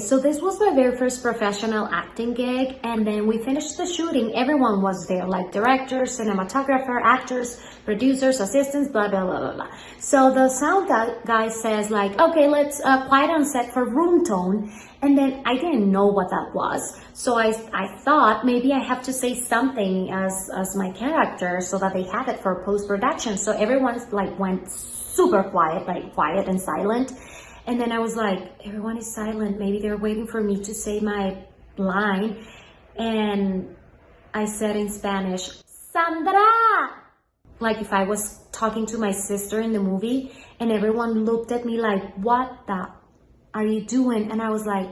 so this was my very first professional acting gig, and then we finished the shooting. Everyone was there, like directors, cinematographer, actors, producers, assistants, blah, blah, blah, blah, blah. So the sound guy says like, okay, let's quiet on set for room tone. And then I didn't know what that was. So I thought maybe I have to say something as my character so that they have it for post-production. So everyone's like went super quiet, like quiet and silent. And then I was like, everyone is silent. Maybe they're waiting for me to say my line. And I said in Spanish, Sandra! Like if I was talking to my sister in the movie, and everyone looked at me like, what the are you doing? And I was like,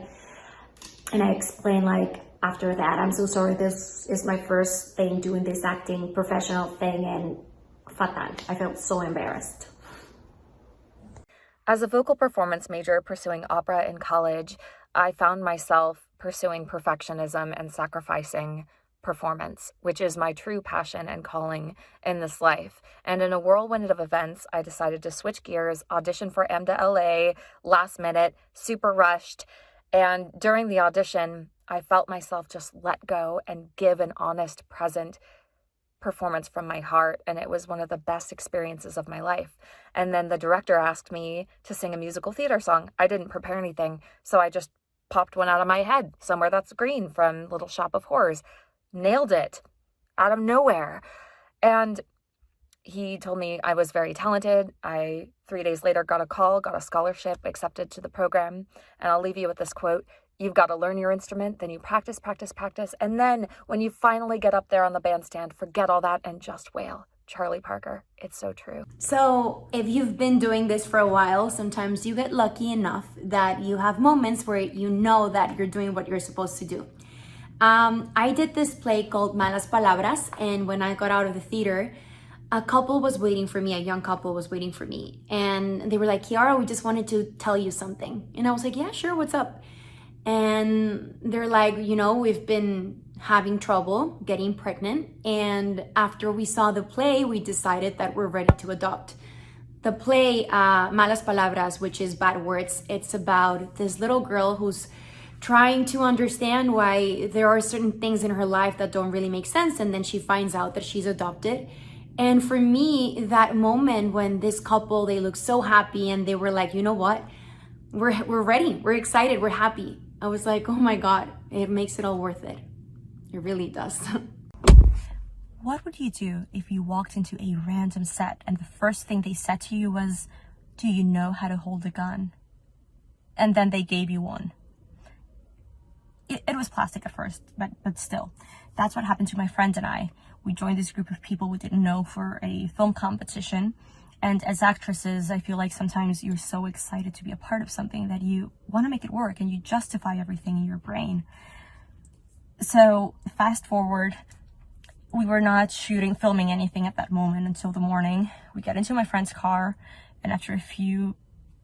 and I explained like after that, I'm so sorry, this is my first thing doing this acting professional thing, and fatal. I felt so embarrassed. As a vocal performance major pursuing opera in college, I found myself pursuing perfectionism and sacrificing performance, which is my true passion and calling in this life. And in a whirlwind of events, I decided to switch gears, audition for EMDA LA, last minute, super rushed. And during the audition, I felt myself just let go and give an honest, present performance from my heart. And it was one of the best experiences of my life. And then the director asked me to sing a musical theater song. I didn't prepare anything, so I just popped one out of my head, Somewhere That's Green from Little Shop of Horrors. Nailed it out of nowhere. And he told me I was very talented. I 3 days later got a call, got a scholarship, accepted to the program. And I'll leave you with this quote: you've got to learn your instrument, then you practice, practice, practice. And then when you finally get up there on the bandstand, forget all that and just wail. Charlie Parker. It's so true. So if you've been doing this for a while, sometimes you get lucky enough that you have moments where you know that you're doing what you're supposed to do. I did this play called Malas Palabras, and when I got out of the theater, a couple was waiting for me, a young couple was waiting for me, and they were like, Kiara, we just wanted to tell you something. And I was like, yeah, sure, what's up? And they're like, you know, we've been having trouble getting pregnant, and after we saw the play, we decided that we're ready to adopt. The play, Malas Palabras, which is bad words, it's about this little girl who's trying to understand why there are certain things in her life that don't really make sense, and then she finds out that she's adopted. And for me, that moment when this couple, they look so happy and they were like, you know what, we're ready, we're excited, we're happy. I was like, oh my God, it makes it all worth it. It really does. What would you do if you walked into a random set and the first thing they said to you was, do you know how to hold a gun? And then they gave you one. It was plastic at first, but still. That's what happened to my friend and I. We joined this group of people we didn't know for a film competition. And as actresses, I feel like sometimes you're so excited to be a part of something that you want to make it work and you justify everything in your brain. So fast forward, we were not filming anything at that moment until the morning. We get into my friend's car, and after a few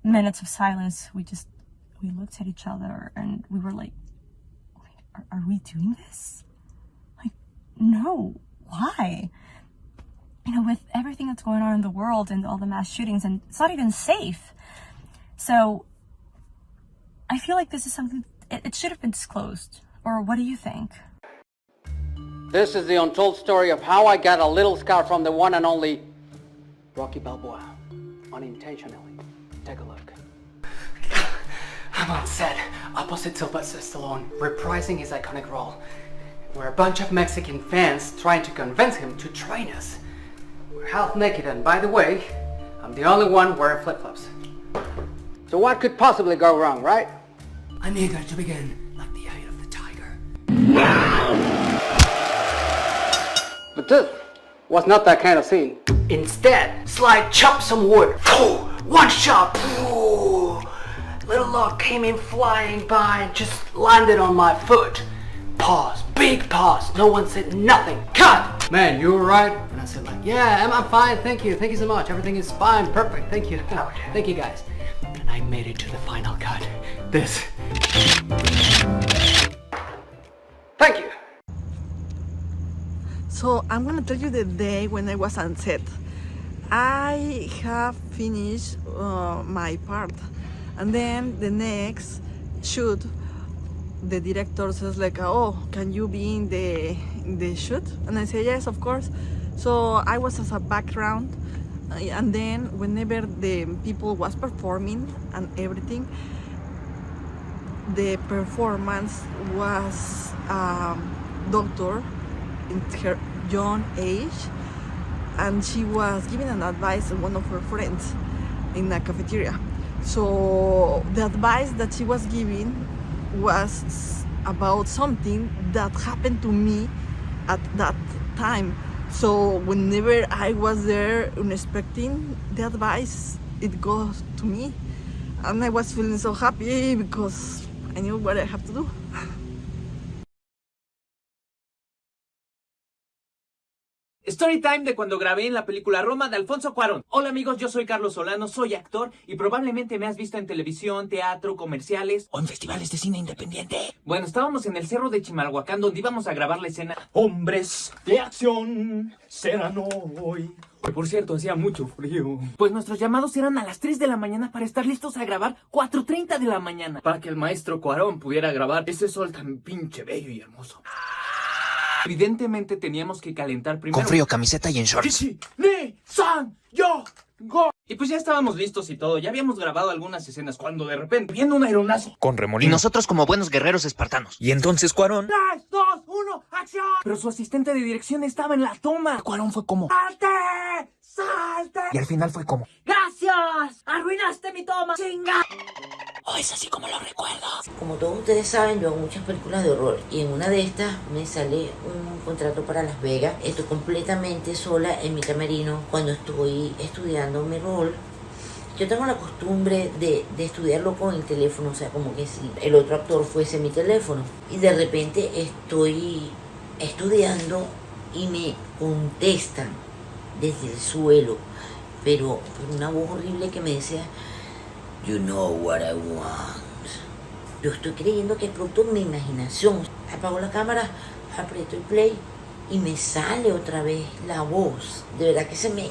minutes of silence, we looked at each other and we were like, are we doing this? Like, no, why? You know, with everything that's going on in the world and all the mass shootings, and it's not even safe. So I feel like this is something, it should have been disclosed. Or what do you think? This is the untold story of how I got a little scar from the one and only Rocky Balboa, unintentionally. Take a look. I'm on set, opposite Sylvester Stallone, reprising his iconic role. We're a bunch of Mexican fans trying to convince him to join us. We're half naked, and by the way, I'm the only one wearing flip-flops. So what could possibly go wrong, right? I'm eager to begin, like the eye of the tiger. But this was not that kind of scene. Instead, Sly chopped some wood. One shot. Little log came in flying by and just landed on my foot. Pause, big pause. No one said nothing. Cut! Man, you alright? And I said like, yeah, I'm fine, thank you so much. Everything is fine, perfect, thank you. Thank you guys. And I made it to the final cut. This. Thank you. So I'm gonna tell you the day when I was on set. I have finished my part, and then the next shoot the director says like, oh, can you be in the shoot? And I say yes, of course. So I was as a background, and then whenever the people was performing and everything, the performance was doctor in her young age, and she was giving an advice to one of her friends in a cafeteria. So the advice that she was giving was about something that happened to me at that time. So whenever I was there unexpecting the advice, it goes to me, and I was feeling so happy because I knew what I have to do. Story time de cuando grabé en la película Roma de Alfonso Cuarón. Hola amigos, yo soy Carlo Solano, soy actor y probablemente me has visto en televisión, teatro, comerciales o en festivales de cine independiente. Bueno, estábamos en el cerro de Chimalhuacán donde íbamos a grabar la escena Hombres de acción serán hoy. Que por cierto, hacía mucho frío. Pues nuestros llamados eran a las 3 de la mañana para estar listos a grabar 4:30 de la mañana. Para que el maestro Cuarón pudiera grabar ese sol tan pinche bello y hermoso. Evidentemente teníamos que calentar primero. Con frío, camiseta y en shorts. Y pues ya estábamos listos y todo. Ya habíamos grabado algunas escenas cuando de repente viene un aeronazo. Con remolino. Y nosotros como buenos guerreros espartanos. Y entonces Cuarón... 3, 2, 1, ¡acción! Pero su asistente de dirección estaba en la toma. Cuarón fue como... ¡Salte! ¡Salte! Y al final fue como... ¡Gracias! ¡Arruinaste mi toma! ¡Chinga! Oh, es así como lo recuerdo. Como todos ustedes saben, yo hago muchas películas de horror y en una de estas me sale un contrato para Las Vegas. Estoy completamente sola en mi camerino cuando estoy estudiando mi rol. Yo tengo la costumbre de estudiarlo con el teléfono, o sea, como que si el otro actor fuese mi teléfono. Y de repente estoy estudiando y me contestan desde el suelo, pero por una voz horrible que me decía: You know what I want. Yo estoy creyendo que es producto de mi imaginación. Apago la cámara, aprieto el play y me sale otra vez la voz. De verdad que se me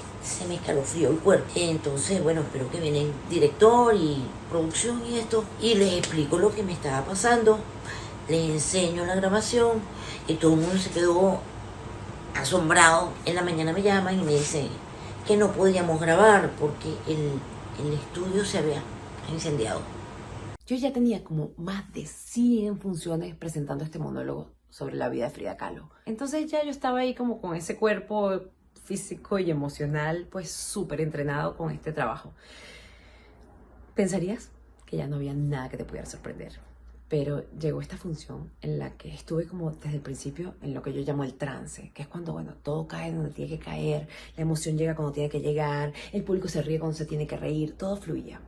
escalofrió el cuerpo. Entonces, bueno, espero que viene el director y producción y esto, y les explico lo que me estaba pasando. Les enseño la grabación y todo el mundo se quedó asombrado. En la mañana me llaman y me dicen que no podíamos grabar porque el estudio se había incendiado. Yo ya tenía como más de 100 funciones presentando este monólogo sobre la vida de Frida Kahlo. Entonces ya yo estaba ahí como con ese cuerpo físico y emocional pues súper entrenado con este trabajo. Pensarías que ya no había nada que te pudiera sorprender, pero llegó esta función en la que estuve como desde el principio en lo que yo llamo el trance, que es cuando, bueno, todo cae donde tiene que caer, la emoción llega cuando tiene que llegar, el público se ríe cuando se tiene que reír, todo fluía.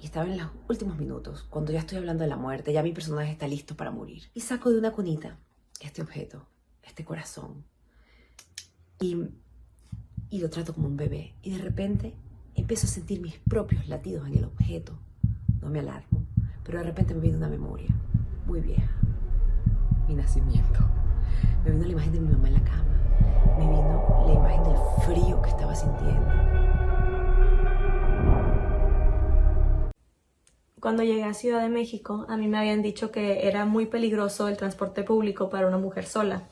Y estaba en los últimos minutos, cuando ya estoy hablando de la muerte, ya mi personaje está listo para morir. Y saco de una cunita este objeto, este corazón, y lo trato como un bebé. Y de repente empiezo a sentir mis propios latidos en el objeto. No me alarmo, pero de repente me viene una memoria muy vieja. Mi nacimiento. Me vino la imagen de mi mamá en la cama. Me vino la imagen del frío que estaba sintiendo. Cuando llegué a Ciudad de México, a mí me habían dicho que era muy peligroso el transporte público para una mujer sola.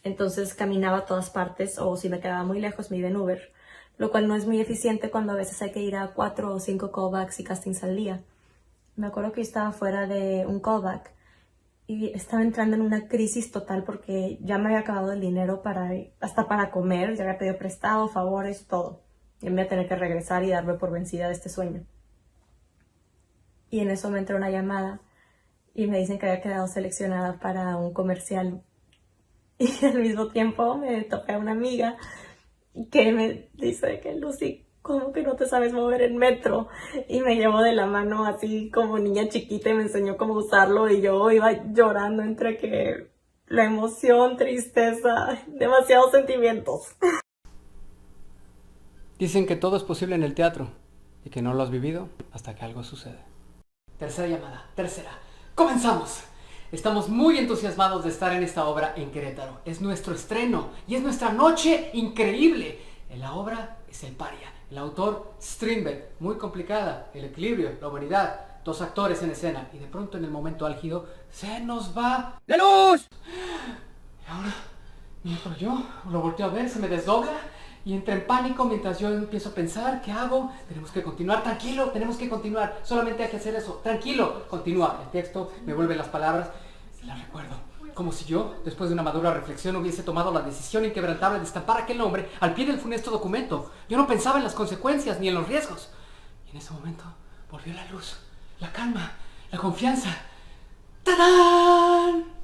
Entonces caminaba a todas partes, o si me quedaba muy lejos me iba en Uber, lo cual no es muy eficiente cuando a veces hay que ir a 4 o 5 callbacks y castings al día. Me acuerdo que estaba fuera de un callback y estaba entrando en una crisis total porque ya me había acabado el dinero hasta para comer, ya había pedido prestado, favores, todo. Y me iba a tener que regresar y darme por vencida de este sueño. Y en eso me entró una llamada y me dicen que había quedado seleccionada para un comercial. Y al mismo tiempo me topé a una amiga que me dice que Lucy, ¿cómo que no te sabes mover en metro? Y me llevó de la mano así como niña chiquita y me enseñó cómo usarlo y yo iba llorando entre que la emoción, tristeza, demasiados sentimientos. Dicen que todo es posible en el teatro y que no lo has vivido hasta que algo sucede. Tercera llamada, tercera. ¡Comenzamos! Estamos muy entusiasmados de estar en esta obra en Querétaro. Es nuestro estreno y es nuestra noche increíble. En la obra es El Paria. El autor Strindberg, muy complicada. El equilibrio, la humanidad. 2 actores en escena, y de pronto en el momento álgido se nos va ¡la luz! Y ahora mientras yo lo volteo a ver, se me desdobla y entra en pánico mientras yo empiezo a pensar, ¿qué hago? Tenemos que continuar, tranquilo, tenemos que continuar, solamente hay que hacer eso, tranquilo, continúa. El texto me vuelve las palabras y las recuerdo, como si yo, después de una madura reflexión, hubiese tomado la decisión inquebrantable de estampar aquel nombre al pie del funesto documento. Yo no pensaba en las consecuencias ni en los riesgos. Y en ese momento volvió la luz, la calma, la confianza. ¡Tadán!